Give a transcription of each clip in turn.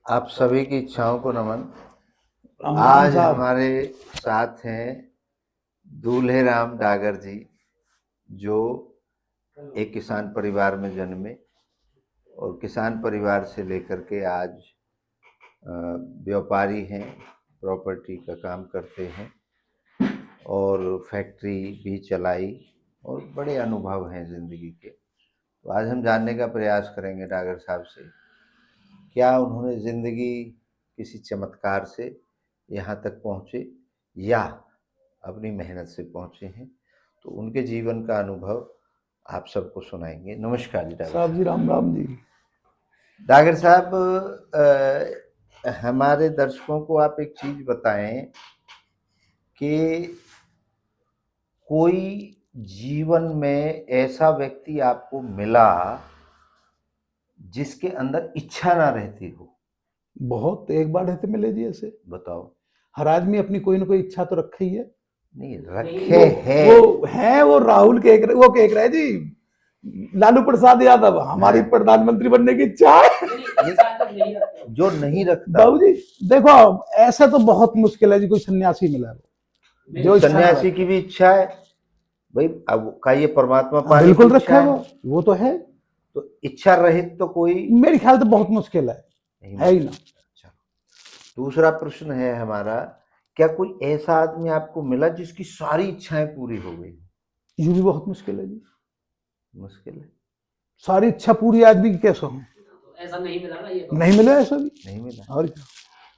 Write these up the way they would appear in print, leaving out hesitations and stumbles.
आप सभी की इच्छाओं को नमन। राम राम आज साहब। हमारे साथ हैं दूल्हे राम डागर जी, जो एक किसान परिवार में जन्मे और किसान परिवार से लेकर के आज व्यापारी हैं, प्रॉपर्टी का काम करते हैं और फैक्ट्री भी चलाई और बड़े अनुभव हैं ज़िंदगी के। तो आज हम जानने का प्रयास करेंगे डागर साहब से, क्या उन्होंने ज़िंदगी किसी चमत्कार से यहाँ तक पहुँचे या अपनी मेहनत से पहुँचे हैं। तो उनके जीवन का अनुभव आप सबको सुनाएंगे। नमस्कार जी डागर साहब जी, साहब। राम राम जी। डागर साहब, हमारे दर्शकों को आप एक चीज़ बताएं कि कोई जीवन में ऐसा व्यक्ति आपको मिला जिसके अंदर इच्छा ना रहती हो। बहुत एक बार रहते मिले जी ऐसे। बताओ। हर आदमी अपनी कोई ना कोई इच्छा तो रखे ही है। नहीं रखे हैं। वो है, वो राहुल वो कह रहे जी, लालू प्रसाद यादव हमारी हाँ। प्रधानमंत्री बनने की इच्छा है। जो नहीं रखता बाबू हो। जी देखो, ऐसा तो बहुत मुश्किल है जी कोई सन्यासी मिला है जो इच्छा ना सन्यासी की रखे। भी इच्छा है भाई। अब का ये परमात्मा हाँ, पाने की बिल्कुल रखा इच्छा है है। वो तो है। तो इच्छा रहित तो कोई मेरे ख्याल से बहुत मुश्किल नहीं है ही मिलता। ना। चलो, दूसरा प्रश्न है हमारा, क्या कोई ऐसा आदमी आपको मिला जिसकी सारी इच्छाएं पूरी हो गई? यूं भी बहुत मुश्किल है जी। मुश्किल है। सारी इच्छा पूरी आदमी की कैसे हो? ऐसा नहीं मिला ना, ये तो नहीं मिला ऐसा भी। नहीं मिला। और क्या।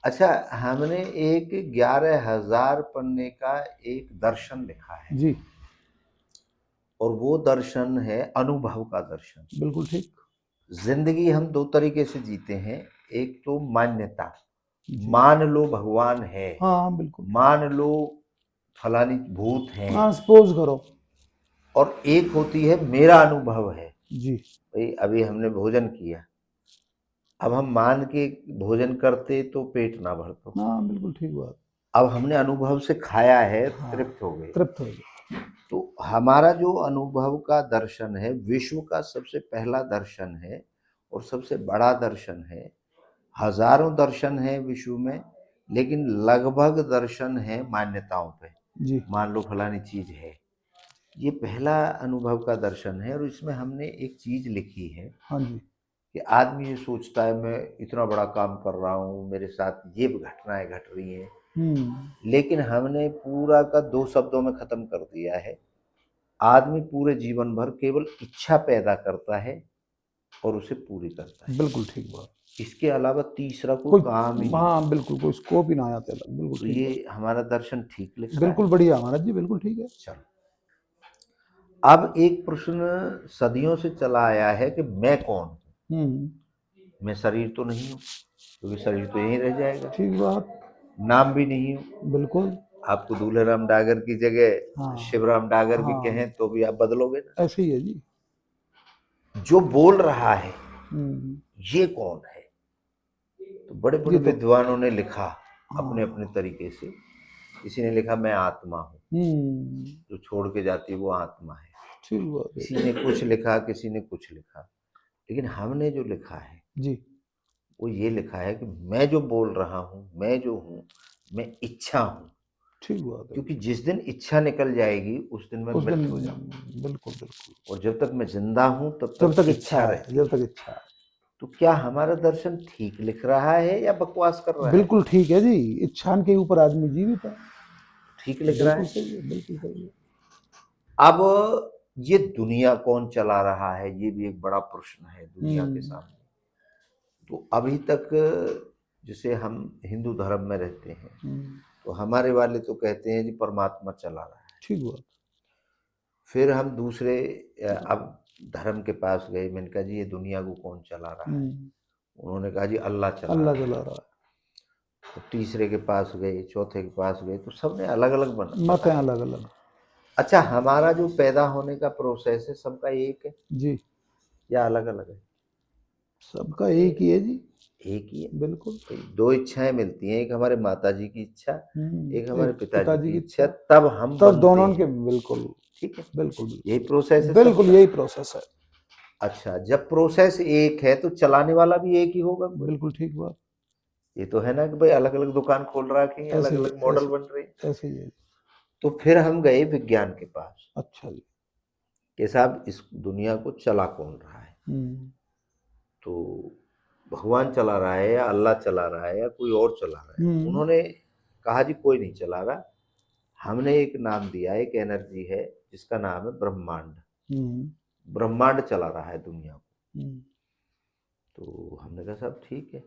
अच्छा, हमने एक 11,000 पन्ने का एक दर्शन लिखा है जी और वो दर्शन है अनुभव का दर्शन। बिल्कुल ठीक। जिंदगी हम दो तरीके से जीते हैं। एक तो मान्यता, जी मान लो भगवान है, हाँ बिल्कुल। मान लो फलानी भूत है, हाँ सपोज करो। और एक होती है मेरा अनुभव है। जी भाई अभी हमने भोजन किया, अब हम मान के भोजन करते तो पेट ना भरता। हाँ बिल्कुल ठीक बात। अब हमने अनुभव से खाया है, हाँ तृप्त हो गए। तृप्त हो गया। तो हमारा जो अनुभव का दर्शन है, विश्व का सबसे पहला दर्शन है और सबसे बड़ा दर्शन है। हजारों दर्शन है विश्व में, लेकिन लगभग दर्शन है मान्यताओं पे। जी मान लो फलानी चीज है, ये पहला अनुभव का दर्शन है। और इसमें हमने एक चीज लिखी है हाँ जी। कि आदमी ये सोचता है मैं इतना बड़ा काम कर रहा हूँ, मेरे साथ ये घटनाएं घट रही हैं, लेकिन हमने पूरा का 2 शब्दों में खत्म कर दिया है। आदमी पूरे जीवन भर केवल इच्छा पैदा करता है और उसे पूरी करता है। बिल्कुल ठीक बात। इसके अलावा तीसरा कोई कोई काम ही नहीं। हाँ बिल्कुल कोई स्कोप ही ना आया तेरा। बिल्कुल तो ठीक ये बात। हमारा दर्शन ठीक लिख रहा बिल्कुल है। बढ़िया महाराज जी, बिल्कुल ठीक है। चलो, अब एक प्रश्न सदियों से चला आया है कि मैं कौन हूँ। हम्म मैं शरीर तो नहीं हूँ, क्योंकि शरीर तो यहीं रह जाएगा। ठीक बात। नाम भी नहीं हूँ। बिल्कुल। आपको दूल्हे राम डागर की जगह हाँ शिवराम डागर भी हाँ कहें तो भी आप बदलोगे ना। ऐसे ही है जी। जो बोल रहा है हम्म ये कौन है? तो बड़े बड़े ये तो विद्वानों ने लिखा अपने हाँ। अपने तरीके से। किसी ने लिखा मैं आत्मा हूँ, हम्म जो छोड़ के जाती है वो आत्मा है। ठीक बात है। किसी ने कुछ लिखा, किसी ने कुछ लिखा, लेकिन हमने जो लिखा है जी वो ये लिखा है कि मैं जो बोल रहा हूँ, मैं जो हूँ, मैं इच्छा हूँ। ठीक बात है। क्योंकि जिस दिन इच्छा निकल जाएगी उस दिन मैं उस दिन मृत हो हो जाऊंगा। जाएंगे। बिल्कुल बिल्कुल। और जब तक मैं जिंदा हूँ तब जब तक तक इच्छा इच्छा है, रहती जब है। तक इच्छा है। तो क्या हमारा दर्शन ठीक लिख रहा है या बकवास कर रहा है? बिल्कुल ठीक है जी। इच्छा के ऊपर आदमी जीवित है। ठीक लिख रहा बिल्कुल है। सही है, बिल्कुल सही है। अब ये दुनिया कौन चला रहा है, ये भी एक बड़ा प्रश्न है दुनिया के हम्म सामने। तो अभी तक जैसे हम हिंदू धर्म में रहते हैं, हम्म, तो हमारे वाले तो कहते हैं जी परमात्मा चला रहा है। ठीक बात। फिर हम दूसरे अब धर्म के पास गए, मैंने कहा जी ये दुनिया को कौन चला रहा है? हम्म उन्होंने कहा जी अल्लाह चला अल्लाह रहा है। चला रहा तो तीसरे के पास गए, चौथे के पास गए, तो सबने अलग अलग है। मत है बताया। अलग अलग। अच्छा, हमारा जो पैदा होने का प्रोसेस है सबका एक है जी या अलग अलग है? सबका एक ही है जी। एक ही है। बिल्कुल। तो दो इच्छाएं मिलती हैं, एक हमारे माता जी की इच्छा, एक हमारे एक पिताजी पिताजी की की इच्छा, इच्छा। तब हम तब बनते दोनों हैं। के बिल्कुल। ठीक है, बिल्कुल यही बिल्कुल। प्रोसेस है बिल्कुल सबका। यही प्रोसेस है। अच्छा, जब प्रोसेस एक है तो चलाने वाला भी एक ही होगा कोई। बिल्कुल ठीक बात। ये तो है ना कि भाई अलग अलग दुकान खोल रखी है, अलग ऐसे ही अलग मॉडल ऐसे बन रहे हैं। ऐसे ही है। तो फिर हम गए विज्ञान के पास अच्छा जी। कि साहब इस दुनिया को चला कौन रहा है। हम्म। तो भगवान चला रहा है या अल्लाह चला रहा है या कोई और चला रहा है। हम्म। उन्होंने कहा जी कोई नहीं चला रहा। हमने एक नाम दिया, एक एनर्जी है जिसका नाम है ब्रह्मांड। हम्म। ब्रह्मांड चला रहा है दुनिया को। हम्म। तो हमने कहा साहब ठीक है।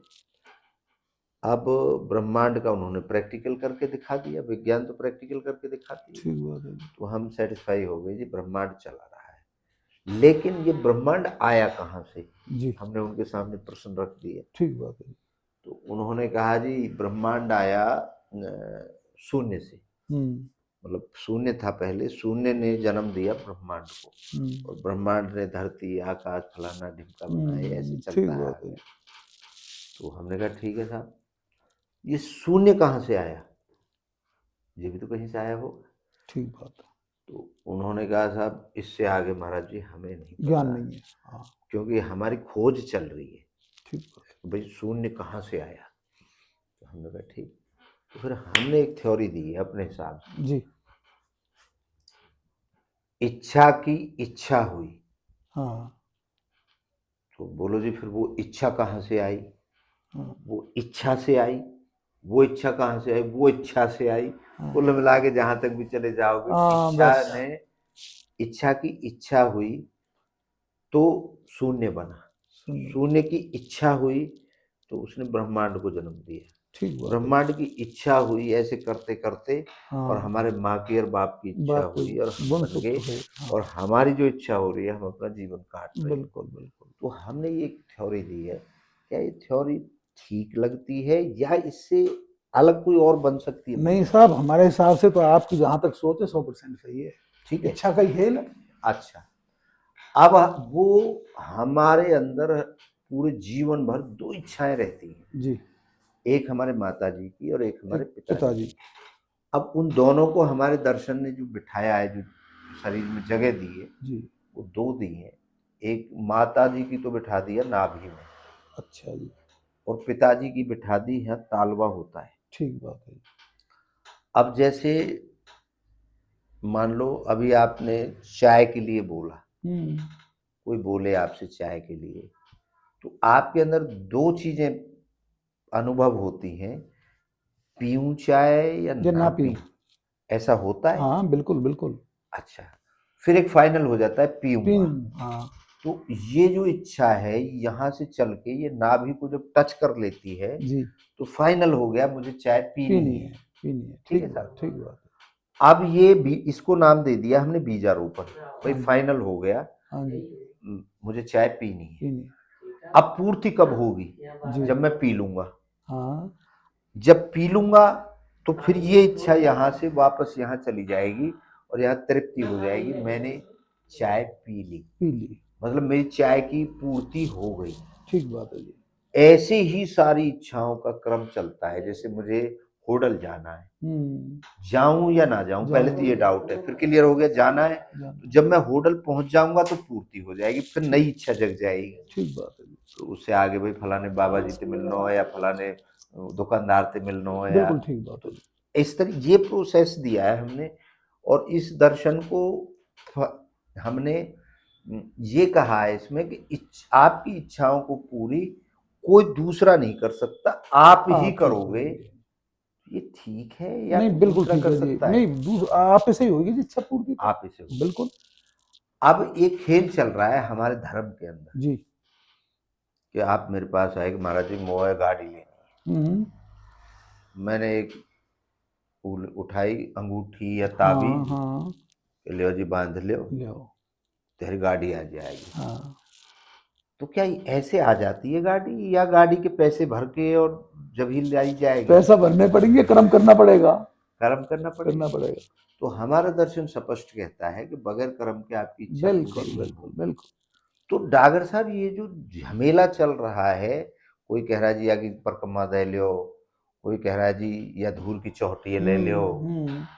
अब ब्रह्मांड का उन्होंने प्रैक्टिकल करके दिखा दिया, विज्ञान तो प्रैक्टिकल करके दिखाती है। ठीक बात है। तो हम सेटिस्फाई हो गए जी ब्रह्मांड चला रहा है। लेकिन ये ब्रह्मांड आया कहाँ से, जी। हमने उनके सामने प्रश्न रख दिए। ठीक बात है। तो उन्होंने कहा जी ब्रह्मांड आया शून्य से। हम्म। मतलब शून्य था पहले, शून्य ने जन्म दिया ब्रह्मांड को, हम्म। और ब्रह्मांड ने धरती आकाश फलाना ढिमका बनाए, ऐसे ठीक चलता है बात है। आगे। तो हमने कहा ठीक है साहब, ये शून्य कहाँ से आया, ये भी तो कहीं से आया होगा। ठीक बात है। तो उन्होंने कहा साहब इससे आगे महाराज जी हमें नहीं ज्ञान पता, नहीं है। हाँ। क्योंकि हमारी खोज चल रही है ठीक बात। कि भाई शून्य कहाँ से आया। तो हमने कहा ठीक। तो फिर हमने एक थ्योरी दी है अपने हिसाब से, जी। इच्छा की इच्छा हुई। हाँ। तो बोलो जी फिर वो इच्छा कहाँ से आई, हाँ। वो इच्छा से आई, वो इच्छा कहाँ से आई, वो इच्छा से आई। हाँ। कुल मिला के जहां तक भी चले जाओगे, हाँ, इच्छा बस। ने, इच्छा की इच्छा हुई तो शून्य बना, सुन। शून्य की इच्छा हुई तो उसने ब्रह्मांड को जन्म दिया, ठीक बात है। ब्रह्मांड की इच्छा हुई, ऐसे करते करते और हाँ। हमारे माँ की और बाप की इच्छा बात हुई और हम गुण बन सुख गए। है। हाँ। और हमारी जो इच्छा हो रही है हम अपना जीवन काट रहे हैं। बिल्कुल बिल्कुल। तो हमने ये एक थ्योरी दी है, क्या ये थ्योरी ठीक लगती है या इससे अलग कोई और बन सकती है नहीं दुनिया। साहब, हमारे हिसाब से तो आपकी जहां तक सोच है 100% सही है। ठीक है। इच्छा का ही खेल है। अच्छा, अब वो हमारे अंदर पूरे जीवन भर दो इच्छाएं रहती हैं, जी। एक हमारे माता जी की और एक हमारे एक पिताजी पिताजी। की। अब उन दोनों को हमारे दर्शन ने जो बिठाया है, जो शरीर में जगह दी है, जी। वो दो दी है। एक माता जी की तो बिठा दी है नाभि में, अच्छा जी। और पिताजी की बिठा दी है तालवा होता है। ठीक बात है। अब जैसे मान लो अभी आपने चाय के लिए बोला, हम्म। कोई बोले आपसे चाय के लिए, तो आपके अंदर दो चीजें अनुभव होती हैं, पीऊं चाय या ये ना ना पीऊं। पीऊं, ऐसा होता है। हाँ बिल्कुल बिल्कुल। अच्छा, फिर एक फाइनल हो जाता है पीऊंगा। पीऊं। हाँ। तो ये जो इच्छा है यहाँ से चल के ये नाभि को जब टच कर लेती है, जी। तो फाइनल हो गया मुझे चाय पीनी पीनी है। है। पीनी है। ठीक है ठीक बात। साहब। ठीक बात है। अब ये भी इसको नाम दे दिया हमने बीजारोपण, भाई हाँ जी। फाइनल हो गया, हाँ जी। मुझे चाय पीनी है। पीनी है। अब पूर्ति कब होगी, जी। जब मैं पी लूंगा। हाँ। जब पी लूंगा तो फिर ये इच्छा यहाँ से वापस यहाँ चली जाएगी और यहाँ तृप्ति हो जाएगी, मैंने चाय पी ली, पी ली। मतलब मेरी चाय की पूर्ति हो गई। ठीक बात है जी। ऐसे ही सारी इच्छाओं का क्रम चलता है। जैसे मुझे होटल जाना है, जाऊं या ना जाऊं, पहले तो ये डाउट है, फिर क्लियर हो गया जाना है। तो जब मैं होटल पहुंच जाऊंगा तो पूर्ति हो जाएगी, फिर नई इच्छा जग जाएगी। ठीक बात है जी। तो उससे आगे भाई फलाने बाबा जी से मिलना हो या फलाने दुकानदार से मिलना हो, या बिल्कुल ठीक बात है तो जी। इस तरह ये प्रोसेस दिया है हमने। और इस दर्शन को हमने ये कहा है इसमें कि आपकी इच्छाओं को पूरी कोई दूसरा नहीं कर सकता, आप ही आप ही करोगे। करोगे। ये ठीक है या नहीं कोई बिल्कुल दूसरा ठीक कर है जी। सकता है। नहीं आप से ही होगी जी इच्छा पूर्ति तो। आप इसे हो। बिल्कुल। अब एक खेल चल रहा है हमारे धर्म के अंदर जी। कि आप मेरे पास आए कि महाराज जी मोह गाड़ी लेनी है। हम्म। मैंने एक उठाई अंगूठी या हाँ ताबीज, हाँ। लियो जी बांध लियो, ले आओ। तेरी गाड़ी आ जाएगी। हाँ। तो क्या ऐसे आ जाती है गाड़ी, या गाड़ी के पैसे भर के और जब ही लाई जाएगी। पैसा भरने पड़ेंगे, कर्म करना पड़ेगा। कर्म करना करना पड़ेगा। पड़ेगा। तो हमारा दर्शन स्पष्ट कहता है कि बगैर कर्म के आपकी इच्छा बिल्कुल पूरी नहीं बिल्कुल होगी। बिल्कुल। तो डागर साहब ये जो झमेला चल रहा है, कोई कह रहा है जी आगे परिक्रमा दे लियो, कोई कह रहा है जी या धूल की चौहटी ले लियो,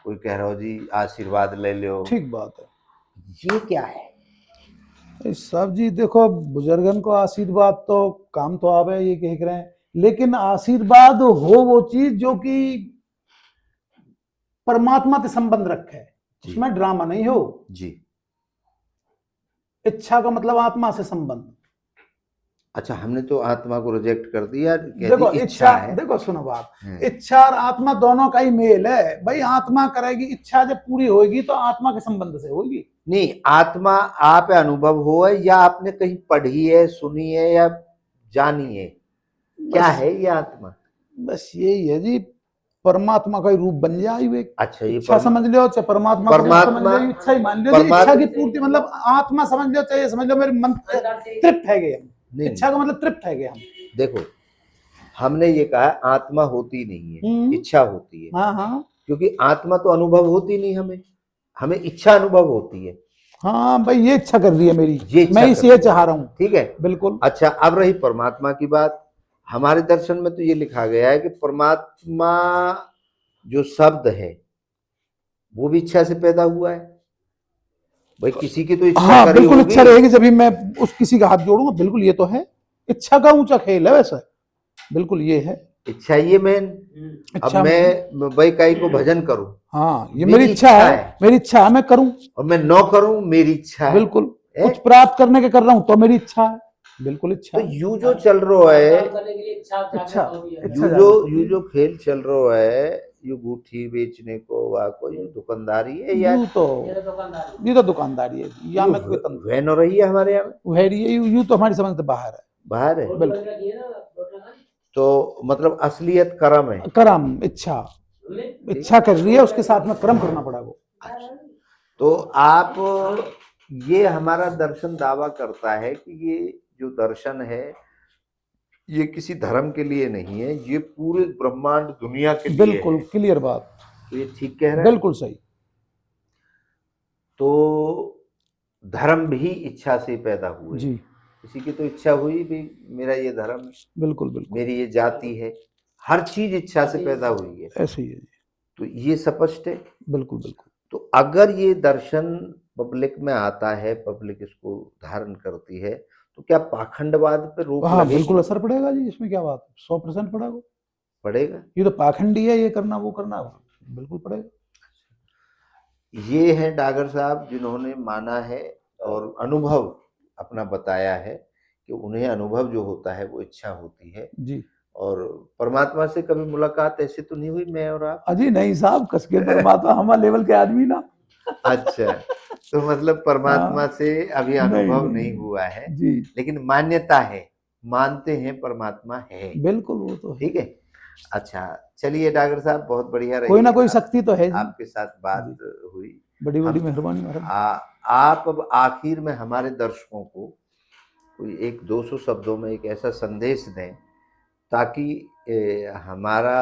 कोई कह रहा हो जी आशीर्वाद ले लियो, ठीक बात है। ये क्या है। साहब जी देखो, बुजुर्गन को आशीर्वाद तो काम तो आवे, ये कह रहे हैं लेकिन आशीर्वाद हो वो चीज जो कि परमात्मा से संबंध रखे, जी उसमें ड्रामा नहीं हो। जी। इच्छा का मतलब आत्मा से संबंध। अच्छा, हमने तो आत्मा को रिजेक्ट कर दिया, कह दी देखो इच्छा इच्छा, है। देखो सुनो बात, हम्म। इच्छा और आत्मा दोनों का ही मेल है भाई। आत्मा करेगी, इच्छा जब पूरी होगी तो आत्मा के संबंध से होगी। नहीं, आत्मा आप अनुभव हो है या आपने कहीं पढ़ी है, सुनी है या जानी है, क्या बस है ये आत्मा? बस यही है जी, परमात्मा का ही रूप बन जाए वे। अच्छा, ये इच्छा समझ लो चाहे परमात्मा का रूप समझ परमात्मा, लो, इच्छा ही मान लो जी। इच्छा परमात्मा की पूर्ति मतलब आत्मा समझ लो, चाहे समझ लो मेरे मन तृप्त है गए हम। नहीं, इच्छा का मतलब तृप्त है गए हम। देखो हमने ये कहा आत्मा होती नहीं है, इच्छा होती है। हाँ हाँ क्योंकि आत्मा तो अनुभव होती नहीं, हमें हमें इच्छा अनुभव होती है। हाँ भाई, ये इच्छा कर रही है मेरी, ये इच्छा मैं कर इसे रही है, चाह रहा हूँ। ठीक है। बिल्कुल। अच्छा, अब रही परमात्मा की बात। हमारे दर्शन में तो ये लिखा गया है कि परमात्मा जो शब्द है वो भी इच्छा से पैदा हुआ है। भाई किसी की तो इच्छा हाँ करी बिल्कुल, इच्छा होगी। रहेगी जब भी मैं उस किसी का हाथ जोड़ूंगा। बिल्कुल ये तो है, इच्छा का ऊंचा खेल है वैसे। बिल्कुल ये है इच्छा ये मेन। अब इच्छा में। मैं भाई कई को भजन करूं, हाँ ये मेरी मेरी इच्छा इच्छा है, है। मेरी इच्छा है मैं करूं। और मैं नौ करूं, मेरी इच्छा है। बिल्कुल, कुछ प्राप्त करने के कर रहा हूं तो मेरी इच्छा है। बिल्कुल इच्छा तो है। यू जो चल रहा है, इच्छा, इच्छा यू जागृत होती जो है। खेल चल रहा है, यू गुठी बेचने को वाको, यू दुकानदारी है यार। ये तो दुकानदारी है, या यू में कोई तंत्र वैन हो रही है हमारे यहाँ में, है ये, यूं तो हमारी समझ से बाहर है। बाहर है। बिल्कुल। तो मतलब असलियत कर्म है। कर्म, इच्छा, इच्छा कर रही है, उसके साथ में कर्म करना पड़ा वो। तो आप, ये हमारा दर्शन दावा करता है कि ये जो दर्शन है ये किसी धर्म के लिए नहीं है, ये पूरे ब्रह्मांड दुनिया के लिए बिल्कुल है। क्लियर बात, तो ये ठीक कह रहा है। बिल्कुल सही। तो धर्म भी इच्छा से पैदा हुए। जी किसी की तो इच्छा हुई भी, मेरा ये धर्म, बिल्कुल बिल्कुल, मेरी ये जाति है, हर चीज इच्छा से पैदा हुई है। ऐसे ही है जी। तो ये स्पष्ट है। बिल्कुल बिल्कुल। तो अगर ये दर्शन पब्लिक में आता है, पब्लिक इसको धारण करती है, तो क्या पाखंडवाद पे रोक हाँ लगेगी? बिल्कुल असर पड़ेगा जी, इसमें क्या बात है, 100% पड़ेगा। पड़ेगा। ये तो पाखंडी है, ये करना वो करना, बिल्कुल पड़ेगा। ये है डागर साहब जिन्होंने माना है और अनुभव अपना बताया है कि उन्हें अनुभव जो होता है वो इच्छा होती है। जी और परमात्मा से कभी मुलाकात ऐसे तो नहीं हुई, मैं और आप? अजी नहीं साहब, कसके परमात्मा हमारे लेवल के आदमी ना। अच्छा, तो मतलब परमात्मा हाँ, से अभी नहीं अनुभव नहीं नहीं हुआ है, जी, लेकिन मान्यता है, मानते हैं परमात्मा है। बिल्कुल वो तो है। ठीक है। अच्छा, चलिए डागर साहब, बहुत बढ़िया कोई ना रही कोई शक्ति तो है जी। आपके साथ बात जी, हुई। बड़ी बड़ी हम मेहरबानी महाराज। आप अब आखिर में हमारे दर्शकों को कोई एक 200 शब्दों में एक ऐसा संदेश दें ताकि हमारा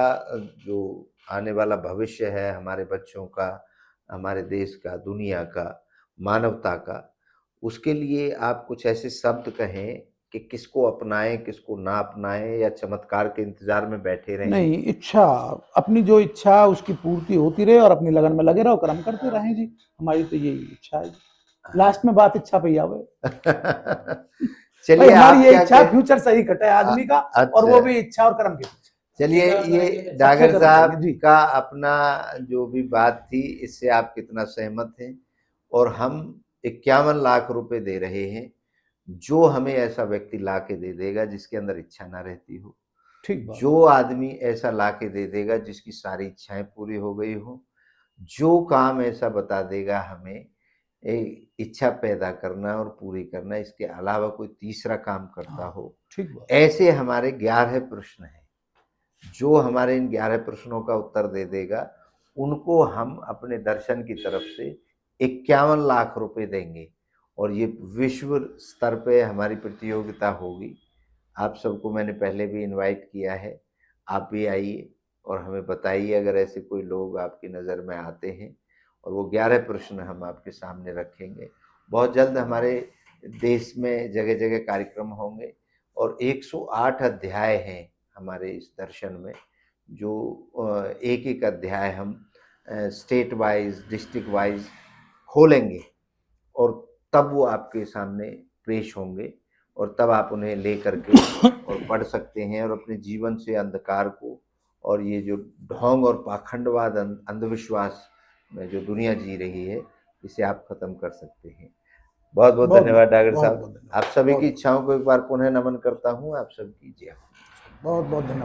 जो आने वाला भविष्य है, हमारे बच्चों का, हमारे देश का, दुनिया का, मानवता का, उसके लिए आप कुछ ऐसे शब्द कहें कि किसको अपनाएं, किसको ना अपनाएं, या चमत्कार के इंतजार में बैठे रहें? नहीं, इच्छा, अपनी जो इच्छा उसकी पूर्ति होती रहे और अपनी लगन में लगे रहो, कर्म करते रहें जी। हमारी तो यही इच्छा है। लास्ट में बात इच्छा पे ही आवे। भाई चलिए, हमारी आप ये क्या इच्छा, कह, फ्यूचर सही कटे आदमी का, और वो अच्छा, भी इच्छा और कर्म के पीछे। चलिए, ये अच्छे डागर कर्म साहब करेंगे जी। का अपना जो भी बात थी, इससे आप कितना सहमत हैं? और हम 51 लाख रुपए दे रहे हैं, जो हमें ऐसा व्यक्ति ला के दे देगा जिसके अंदर इच्छा ना रहती हो, ठीक बात। जो आदमी ऐसा ला के दे देगा जिसकी सारी इच्छाएं पूरी हो गई हो, जो काम ऐसा बता देगा हमें इच्छा पैदा करना और पूरी करना, इसके अलावा कोई तीसरा काम करता हाँ, हो, ठीक बात। ऐसे हमारे 11 प्रश्न हैं। जो हमारे इन 11 प्रश्नों का उत्तर दे देगा, उनको हम अपने दर्शन की तरफ से 51 लाख रुपए देंगे, और ये विश्व स्तर पे हमारी प्रतियोगिता होगी। आप सबको मैंने पहले भी इनवाइट किया है, आप भी आइए और हमें बताइए अगर ऐसे कोई लोग आपकी नज़र में आते हैं, और वो 11 प्रश्न हम आपके सामने रखेंगे। बहुत जल्द हमारे देश में जगह जगह कार्यक्रम होंगे, और 108 अध्याय हैं हमारे इस दर्शन में, जो एक एक अध्याय हम स्टेट वाइज, डिस्ट्रिक्ट वाइज खोलेंगे, और तब वो आपके सामने पेश होंगे। और तब आप उन्हें ले करके और पढ़ सकते हैं और अपने जीवन से अंधकार को और ये जो ढोंग और पाखंडवाद अंधविश्वास में जो दुनिया जी रही है, इसे आप खत्म कर सकते हैं। बहुत बहुत बहुत धन्यवाद डॉक्टर बहुत साहब। बहुत धन्यवाद। आप सभी की बहुत इच्छाओं को एक बार पुनः नमन करता हूँ। आप सबकी जय हो। बहुत बहुत धन्यवाद।